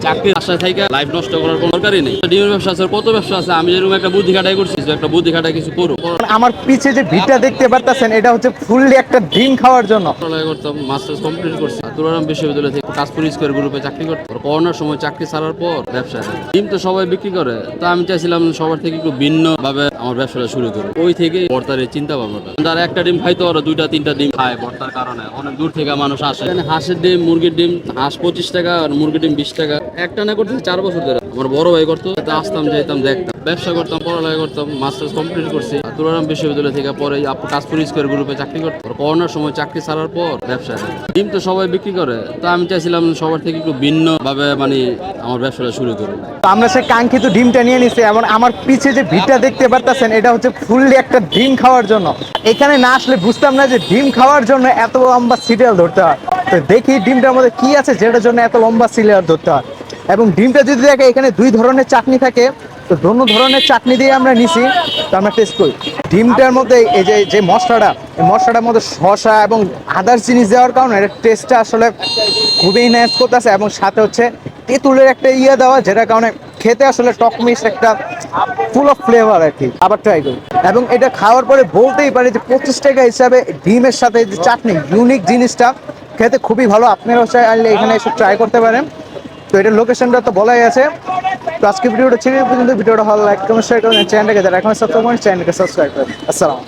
চাকরির আশায় থেকে লাইফ নষ্ট করার কোনো দরকারই নেই। ডিমের ব্যবসা আছে, কত ব্যবসা আছে। আমি যেরকম একটা বুদ্ধি খাটাই করছি, একটা বুদ্ধি খাটাই কিছু করবো। আমার পিছে যে ভিটা দেখতে পারতেছেন, এটা হচ্ছে ফুললি একটা ডিম খাওয়ার জন্য। পড়ালেখা করতাম, মাস্টার্স কমপ্লিট করছি তুরারাম বিশ্ববিদ্যালয় থেকে। কাশপুর স্কয়ার গ্রুপে চাকরি করতাম। করোনার সময় চাকরি ছাড়ার পর ব্যবসা, ডিম তো সবাই বিক্রি করে, তো আমি চাইছিলাম সবার থেকে একটু ভিন্ন ভাবে আমার ব্যবসাটা শুরু করি। ওই থেকে বর্তার এই চিন্তা ভাবনাটা। যারা একটা ডিম খাইতো, ওরা দুইটা তিনটা ডিম খায় বর্তার কারণে। অনেক দূর থেকে মানুষ আসে। হাঁসের ডিম, মুরগির ডিম, হাঁস 25 টাকা আর মুরগির ডিম 20 টাকা। একটা না করতে 4 বছর ধরে। আমার বড় ভাই করতো, আসতাম যেতাম দেখতাম, ব্যবসা করতাম, পড়ালেখা করতাম, মাস্টার্স কমপ্লিট করছি তুরারাম বিশ্ববিদ্যালয় থেকে। পরে কাশপুর স্কয়ার গ্রুপে চাকরি করতাম। করোনার সময় চাকরি ছাড়ার পর ব্যবসা, ডিম তো সবাই বিক্রি করে, তো আমি চাইছিলাম সবার থেকে একটু ভিন্ন ভাবে আমার ব্যবসাটা শুরু করি। তো আমরা সেই কাঙ্ক্ষিত ডিমটা নিয়ে নিছি, এবং আমার পিছে যে ভিটা দেখতে পারতেছেন, এটা হচ্ছে ফুললি একটা ডিম খাওয়ার জন্য। এখানে না আসলে বুঝতাম না যে ডিম খাওয়ার জন্য এত লম্বা সিরিয়াল ধরতে হয়। তো দেখি ডিমটার মধ্যে কি আছে যেটার জন্য এত লম্বা সিরিয়াল ধরতে হয়। এবং ডিমটা যদি দেখে, এখানে 2 ধরনের চাটনি থাকে, তো দোনো ধরনের চাটনি দিয়ে আমরা নিছি। তো আমরা টেস্ট করি ডিমটার মধ্যে এই যে মশলাটা, এই মশলাটার মধ্যে শসা এবং আদার জিনিস দেওয়ার কারণে এর টেস্টটা আসলে খুবই এনহ্যান্স করতেছে। এবং সাথে হচ্ছে তেঁতুলের একটা দেওয়া, যেটার কারণে খেতে আসলে টক মিক্স একটা ফুল অফ ফ্লেভার আর কি। আবার ট্রাই করি, এবং এটা খাওয়ার পরে বলতেই পারি যে 25 টাকা হিসাবে ডিমের সাথে যে চাটনি, ইউনিক জিনিসটা খেতে খুবই ভালো। আপনারাও চাইলে এখানে এসে ট্রাই করতে পারেন। তো এটার লোকেশনটা তো বলাই আছে। তো আজকে ভিডিওটা ছিল পর্যন্ত। ভিডিওটা ভালো লাইক কমেন্ট শেয়ার করুন, চ্যানেলটাকে যারা এখন সাবস্ক্রাইব করেন চ্যানেলকে সাবস্ক্রাইব করুন। আসসালাম।